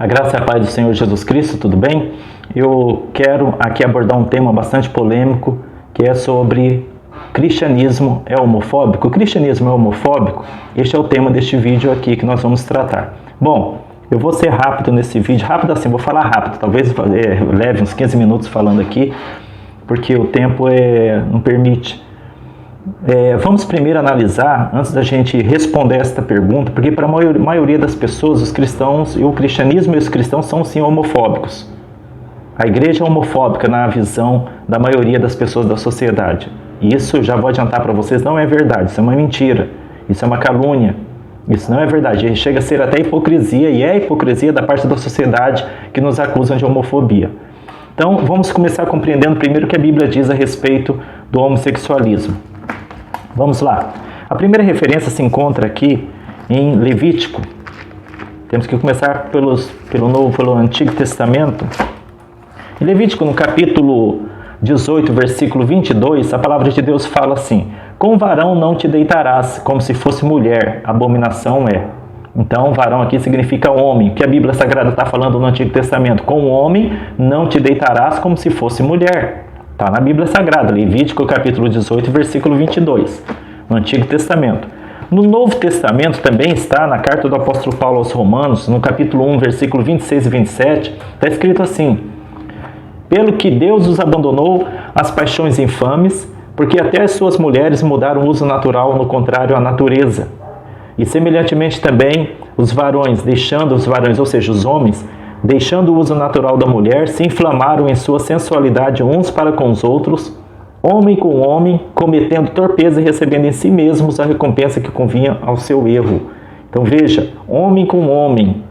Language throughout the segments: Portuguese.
A graça e a paz do Senhor Jesus Cristo, tudo bem? Eu quero aqui abordar um tema bastante polêmico, que é sobre cristianismo é homofóbico? O cristianismo é homofóbico? Este é o tema deste vídeo aqui que nós vamos tratar. Bom, eu vou ser rápido nesse vídeo, rápido assim, vou falar rápido, talvez leve uns 15 minutos falando aqui, porque o tempo não permite. Vamos primeiro analisar, antes da gente responder esta pergunta, porque para a maioria das pessoas, os cristãos e o cristianismo e os cristãos são sim homofóbicos. A igreja é homofóbica na visão da maioria das pessoas da sociedade. E isso, já vou adiantar para vocês, não é verdade, isso é uma mentira, isso é uma calúnia, isso não é verdade. Chega a ser até hipocrisia, e é hipocrisia da parte da sociedade que nos acusam de homofobia. Então, vamos começar compreendendo primeiro o que a Bíblia diz a respeito do homossexualismo. Vamos lá. A primeira referência se encontra aqui em Levítico. Temos que começar pelo Antigo Testamento. Em Levítico, no capítulo 18, versículo 22, a palavra de Deus fala assim: com varão não te deitarás, como se fosse mulher, abominação é. Então, varão aqui significa homem. O que a Bíblia Sagrada está falando no Antigo Testamento? Com homem não te deitarás como se fosse mulher. Está na Bíblia Sagrada, Levítico capítulo 18, versículo 22, no Antigo Testamento. No Novo Testamento também está, na carta do apóstolo Paulo aos Romanos, no capítulo 1, versículo 26 e 27, está escrito assim: pelo que Deus os abandonou às paixões infames, porque até as suas mulheres mudaram o uso natural no contrário à natureza. E semelhantemente também os varões, ou seja, os homens, deixando o uso natural da mulher, se inflamaram em sua sensualidade uns para com os outros, homem com homem, cometendo torpeza e recebendo em si mesmos a recompensa que convinha ao seu erro. Então veja, homem com homem,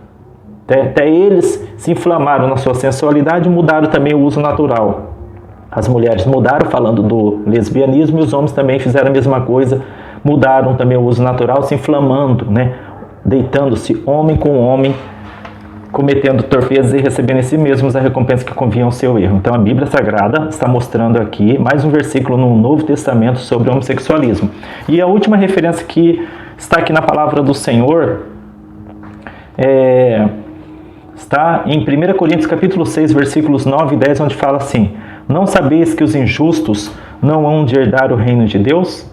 até eles se inflamaram na sua sensualidade e mudaram também o uso natural. As mulheres mudaram, falando do lesbianismo, e os homens também fizeram a mesma coisa, mudaram também o uso natural, se inflamando, deitando-se homem com homem, cometendo torpezas e recebendo em si mesmos a recompensa que convinha ao seu erro. Então a Bíblia Sagrada está mostrando aqui mais um versículo no Novo Testamento sobre o homossexualismo. E a última referência que está aqui na palavra do Senhor está em 1 Coríntios capítulo 6, versículos 9 e 10, onde fala assim: não sabeis que os injustos não hão de herdar o reino de Deus?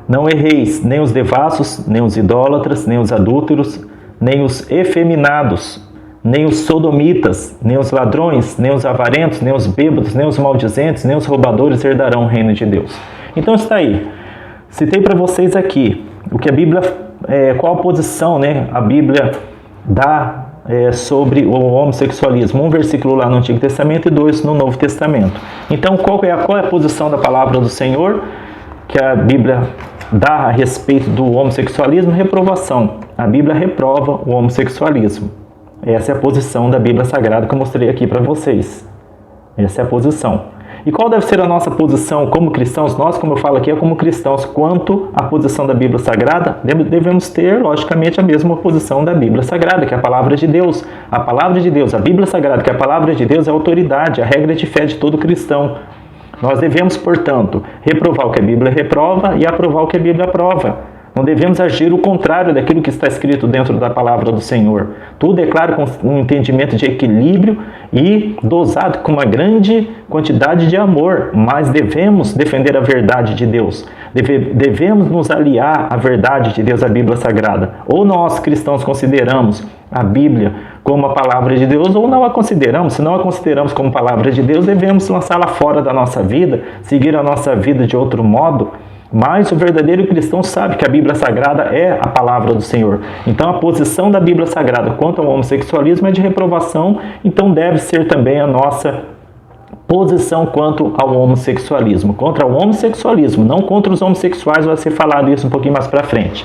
Não erreis, nem os devassos, nem os idólatras, nem os adúlteros, nem os efeminados, nem os sodomitas, nem os ladrões, nem os avarentos, nem os bêbados, nem os maldizentes, nem os roubadores herdarão o reino de Deus. Então está aí. Citei para vocês aqui o que a Bíblia, qual a posição, a Bíblia dá sobre o homossexualismo. Um versículo lá no Antigo Testamento e dois no Novo Testamento. Então qual é a posição da palavra do Senhor que a Bíblia dá a respeito do homossexualismo? Reprovação. A Bíblia reprova o homossexualismo. Essa é a posição da Bíblia Sagrada que eu mostrei aqui para vocês. Essa é a posição. E qual deve ser a nossa posição como cristãos? Nós, como eu falo aqui, como cristãos, quanto à posição da Bíblia Sagrada, devemos ter, logicamente, a mesma posição da Bíblia Sagrada, que é a palavra de Deus. A palavra de Deus, a Bíblia Sagrada, que é a palavra de Deus, é a autoridade, a regra de fé de todo cristão. Nós devemos, portanto, reprovar o que a Bíblia reprova e aprovar o que a Bíblia aprova. Não devemos agir o contrário daquilo que está escrito dentro da palavra do Senhor. Tudo é claro, com um entendimento de equilíbrio e dosado com uma grande quantidade de amor, mas devemos defender a verdade de Deus. Devemos nos aliar à verdade de Deus, à Bíblia Sagrada. Ou nós, cristãos, consideramos a Bíblia como a palavra de Deus, ou não a consideramos. Se não a consideramos como palavra de Deus, devemos lançá-la fora da nossa vida, seguir a nossa vida de outro modo. Mas o verdadeiro cristão sabe que a Bíblia Sagrada é a palavra do Senhor. Então a posição da Bíblia Sagrada quanto ao homossexualismo é de reprovação, então deve ser também a nossa posição quanto ao homossexualismo. Contra o homossexualismo, não contra os homossexuais, vai ser falado isso um pouquinho mais para frente.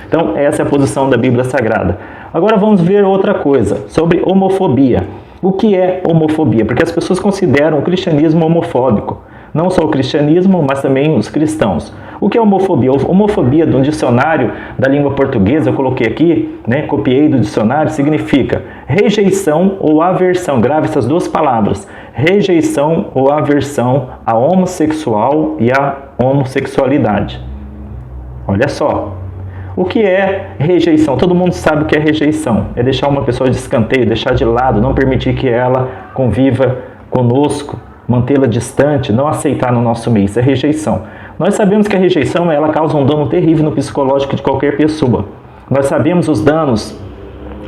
Então essa é a posição da Bíblia Sagrada. Agora vamos ver outra coisa, sobre homofobia. O que é homofobia? Porque as pessoas consideram o cristianismo homofóbico. Não só o cristianismo, mas também os cristãos. O que é homofobia? Homofobia, de um dicionário da língua portuguesa, eu coloquei aqui, copiei do dicionário, significa rejeição ou aversão. Grave essas duas palavras. Rejeição ou aversão a homossexual e a homossexualidade. Olha só. O que é rejeição? Todo mundo sabe o que é rejeição. É deixar uma pessoa de escanteio, deixar de lado, não permitir que ela conviva conosco, mantê-la distante, não aceitar no nosso meio. Isso é rejeição. Nós sabemos que a rejeição ela causa um dano terrível no psicológico de qualquer pessoa. Nós sabemos os danos,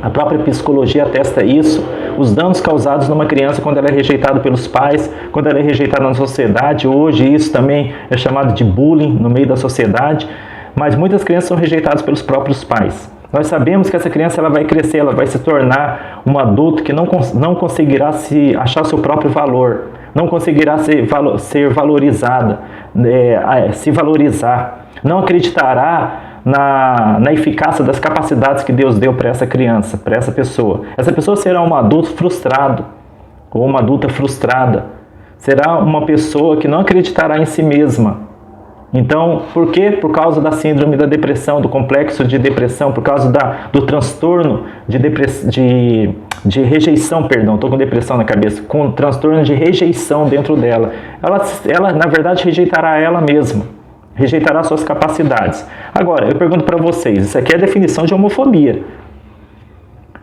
a própria psicologia atesta isso, os danos causados numa criança quando ela é rejeitada pelos pais, quando ela é rejeitada na sociedade. Hoje isso também é chamado de bullying no meio da sociedade, mas muitas crianças são rejeitadas pelos próprios pais. Nós sabemos que essa criança ela vai crescer, ela vai se tornar um adulto que não conseguirá se achar seu próprio valor, não conseguirá ser valorizada, se valorizar, não acreditará na eficácia das capacidades que Deus deu para essa criança, para essa pessoa. Essa pessoa será um adulto frustrado ou uma adulta frustrada. Será uma pessoa que não acreditará em si mesma. Então, por quê? Por causa da síndrome da depressão, do complexo de depressão, por causa do transtorno de rejeição, perdão, estou com depressão na cabeça, com transtorno de rejeição dentro dela. Ela, na verdade, rejeitará ela mesma, rejeitará suas capacidades. Agora, eu pergunto para vocês, isso aqui é a definição de homofobia.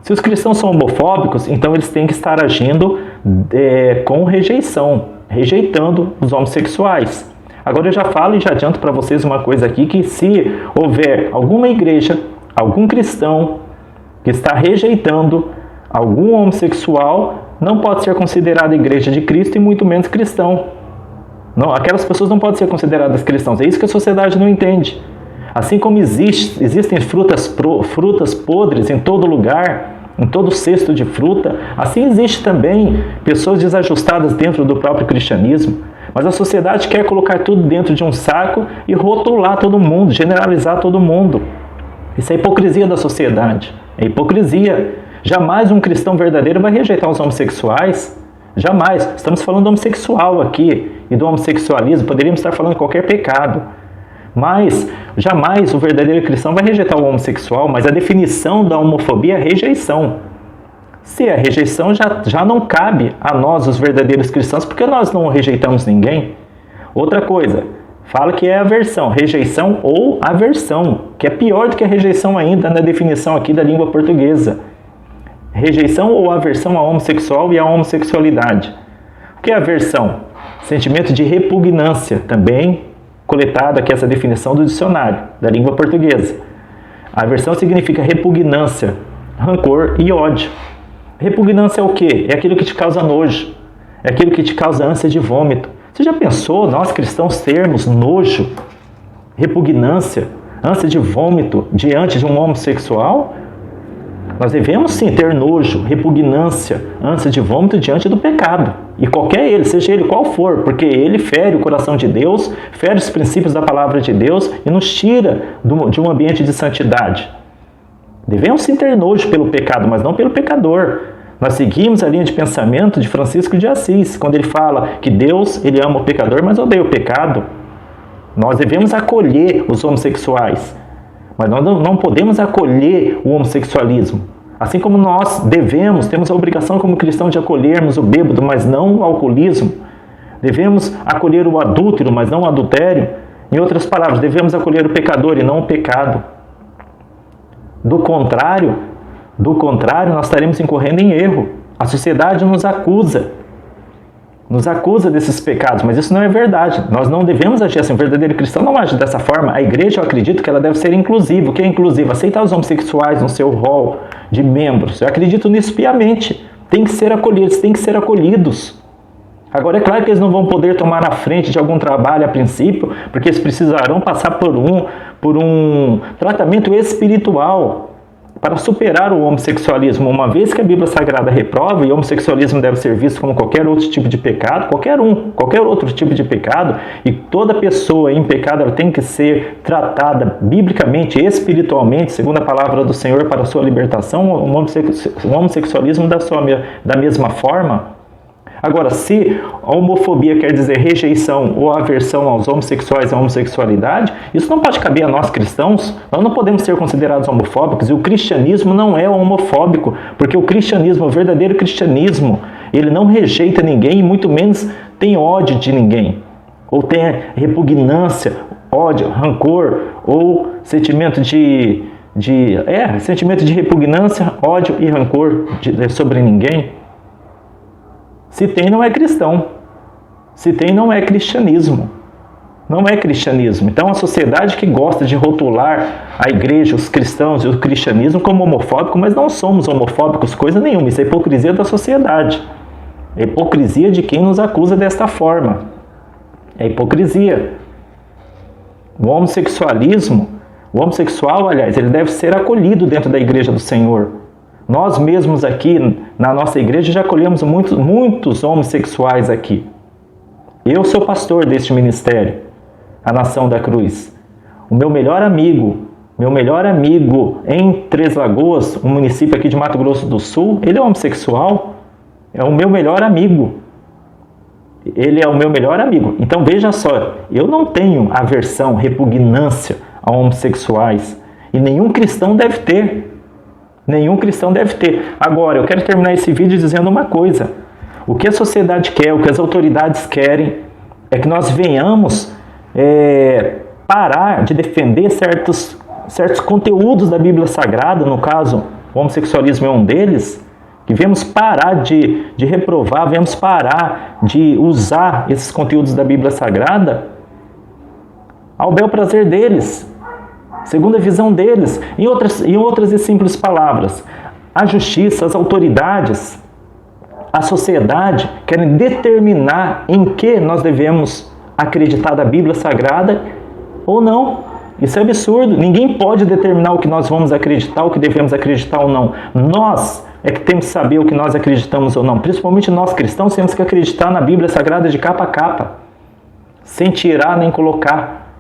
Se os cristãos são homofóbicos, então eles têm que estar agindo com rejeição, rejeitando os homossexuais. Agora eu já falo e já adianto para vocês uma coisa aqui, que se houver alguma igreja, algum cristão que está rejeitando algum homossexual, não pode ser considerada igreja de Cristo e muito menos cristão. Não, aquelas pessoas não podem ser consideradas cristãos. É isso que a sociedade não entende. Assim como existem frutas podres em todo lugar, em todo cesto de fruta, assim existe também pessoas desajustadas dentro do próprio cristianismo. Mas a sociedade quer colocar tudo dentro de um saco e rotular todo mundo, generalizar todo mundo. Isso é hipocrisia da sociedade. É hipocrisia. Jamais um cristão verdadeiro vai rejeitar os homossexuais. Jamais. Estamos falando do homossexual aqui e do homossexualismo. Poderíamos estar falando de qualquer pecado. Mas jamais o verdadeiro cristão vai rejeitar o homossexual, mas a definição da homofobia é rejeição. Se é rejeição, já não cabe a nós, os verdadeiros cristãos, porque nós não rejeitamos ninguém. Outra coisa, fala que é aversão, rejeição ou aversão, que é pior do que a rejeição ainda na definição aqui da língua portuguesa. Rejeição ou aversão ao homossexual e à homossexualidade. O que é aversão? Sentimento de repugnância, também coletado aqui essa definição do dicionário da língua portuguesa. A aversão significa repugnância, rancor e ódio. Repugnância é o quê? É aquilo que te causa nojo, é aquilo que te causa ânsia de vômito. Você já pensou, nós cristãos, termos nojo, repugnância, ânsia de vômito diante de um homossexual? Nós devemos sim ter nojo, repugnância, ânsia de vômito diante do pecado. E qualquer ele, seja ele qual for, porque ele fere o coração de Deus, fere os princípios da palavra de Deus e nos tira de um ambiente de santidade. Devemos sim ter nojo pelo pecado, mas não pelo pecador. Nós seguimos a linha de pensamento de Francisco de Assis, quando ele fala que Deus ele ama o pecador, mas odeia o pecado. Nós devemos acolher os homossexuais, mas nós não podemos acolher o homossexualismo. Assim como nós temos a obrigação como cristão de acolhermos o bêbado, mas não o alcoolismo. Devemos acolher o adúltero, mas não o adultério. Em outras palavras, devemos acolher o pecador e não o pecado. Do contrário, nós estaremos incorrendo em erro. A sociedade nos acusa desses pecados, mas isso não é verdade. Nós não devemos agir assim. O verdadeiro cristão não age dessa forma. A igreja, eu acredito que ela deve ser inclusiva. O que é inclusiva? Aceitar os homossexuais no seu rol de membros. Eu acredito nisso piamente. Tem que ser acolhidos, tem que ser acolhidos. Agora, é claro que eles não vão poder tomar a frente de algum trabalho a princípio, porque eles precisarão passar por um tratamento espiritual para superar o homossexualismo, uma vez que a Bíblia Sagrada reprova, e o homossexualismo deve ser visto como qualquer outro tipo de pecado, qualquer outro tipo de pecado, e toda pessoa em pecado ela tem que ser tratada biblicamente, espiritualmente, segundo a palavra do Senhor, para a sua libertação. O homossexualismo da mesma forma. Agora, se a homofobia quer dizer rejeição ou aversão aos homossexuais e à homossexualidade, isso não pode caber a nós cristãos. Nós não podemos ser considerados homofóbicos, e o cristianismo não é homofóbico, porque o cristianismo, o verdadeiro cristianismo, ele não rejeita ninguém e muito menos tem ódio de ninguém, ou tem repugnância, ódio, rancor ou sentimento sentimento de repugnância, ódio e rancor sobre ninguém. Se tem, não é cristão. Se tem, não é cristianismo. Não é cristianismo. Então, a sociedade que gosta de rotular a igreja, os cristãos e o cristianismo como homofóbico, mas não somos homofóbicos, coisa nenhuma. Isso é hipocrisia da sociedade. É hipocrisia de quem nos acusa desta forma. É hipocrisia. O homossexual, aliás, ele deve ser acolhido dentro da igreja do Senhor. Nós mesmos aqui, na nossa igreja, já acolhemos muitos homossexuais aqui. Eu sou pastor deste ministério, a Nação da Cruz. O meu melhor amigo em Três Lagoas, um município aqui de Mato Grosso do Sul, ele é homossexual, é o meu melhor amigo. Ele é o meu melhor amigo. Então veja só, eu não tenho aversão, repugnância a homossexuais. E nenhum cristão deve ter. Nenhum cristão deve ter. Agora, eu quero terminar esse vídeo dizendo uma coisa. O que a sociedade quer, o que as autoridades querem, é que nós venhamos parar de defender certos conteúdos da Bíblia Sagrada, no caso, o homossexualismo é um deles, que vemos parar de reprovar, vemos parar de usar esses conteúdos da Bíblia Sagrada ao bel prazer deles, segundo a visão deles. Em outras e simples palavras, a justiça, as autoridades, a sociedade querem determinar em que nós devemos acreditar da Bíblia Sagrada ou não. Isso é absurdo. Ninguém pode determinar o que nós vamos acreditar, o que devemos acreditar ou não. Nós é que temos que saber o que nós acreditamos ou não. Principalmente nós cristãos temos que acreditar na Bíblia Sagrada de capa a capa, sem tirar nem colocar.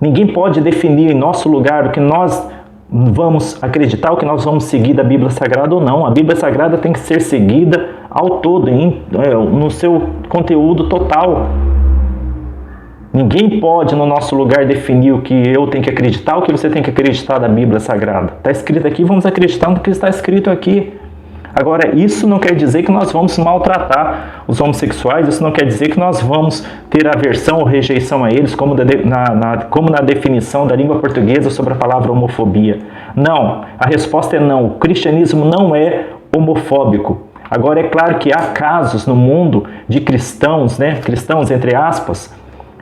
Ninguém pode definir em nosso lugar o que nós vamos acreditar, o que nós vamos seguir da Bíblia Sagrada ou não. A Bíblia Sagrada tem que ser seguida ao todo, no seu conteúdo total. Ninguém pode, no nosso lugar, definir o que eu tenho que acreditar, o que você tem que acreditar da Bíblia Sagrada. Está escrito aqui, vamos acreditar no que está escrito aqui. Agora, isso não quer dizer que nós vamos maltratar os homossexuais, isso não quer dizer que nós vamos ter aversão ou rejeição a eles, como na definição da língua portuguesa sobre a palavra homofobia. Não, a resposta é não. O cristianismo não é homofóbico. Agora, é claro que há casos no mundo de cristãos, cristãos entre aspas,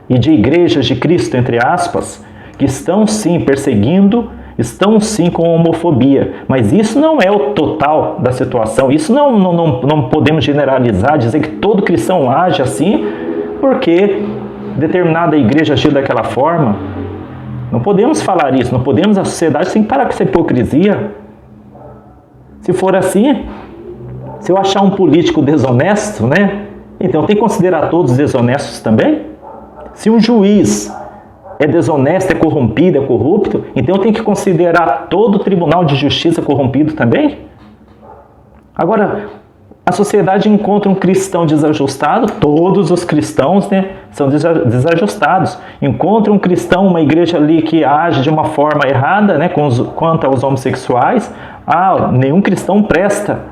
e de igrejas de Cristo, entre aspas, que estão sim perseguindo, estão sim com homofobia. Mas isso não é o total da situação. Isso não podemos generalizar, dizer que todo cristão age assim, porque determinada igreja agiu daquela forma. Não podemos falar isso, não podemos, a sociedade tem que parar com essa hipocrisia. Se for assim, se eu achar um político desonesto, então tem que considerar todos desonestos também? Se um juiz é desonesto, é corrompido, é corrupto, então tem que considerar todo o tribunal de justiça corrompido também? Agora, a sociedade encontra um cristão desajustado, todos os cristãos são desajustados. Encontra um cristão, uma igreja ali que age de uma forma errada quanto aos homossexuais, nenhum cristão presta.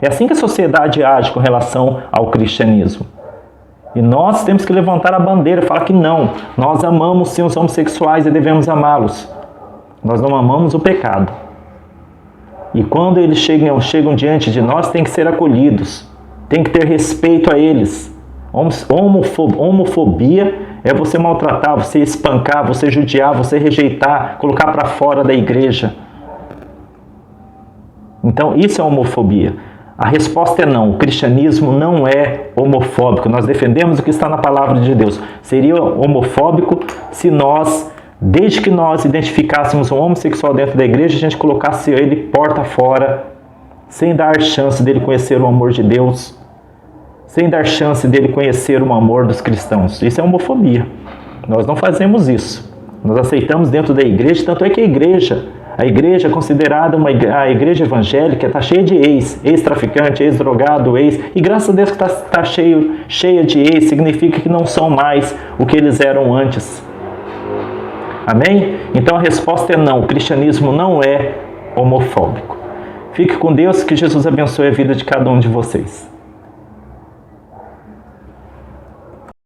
É assim que a sociedade age com relação ao cristianismo. E nós temos que levantar a bandeira e falar que não, nós amamos sim os homossexuais e devemos amá-los. Nós não amamos o pecado. E quando eles chegam diante de nós, tem que ser acolhidos, tem que ter respeito a eles. Homofobia é você maltratar, você espancar, você judiar, você rejeitar, colocar para fora da igreja. Então isso é homofobia. A resposta é não. O cristianismo não é homofóbico. Nós defendemos o que está na palavra de Deus. Seria homofóbico se nós, desde que nós identificássemos um homossexual dentro da igreja, a gente colocasse ele porta fora, sem dar chance dele conhecer o amor de Deus, sem dar chance dele conhecer o amor dos cristãos. Isso é homofobia. Nós não fazemos isso. Nós aceitamos dentro da igreja, tanto é que a igreja é considerada a igreja evangélica, está cheia de ex-traficante, ex-drogado, e graças a Deus que está cheia de ex, significa que não são mais o que eles eram antes. Amém? Então a resposta é não, o cristianismo não é homofóbico. Fique com Deus, que Jesus abençoe a vida de cada um de vocês.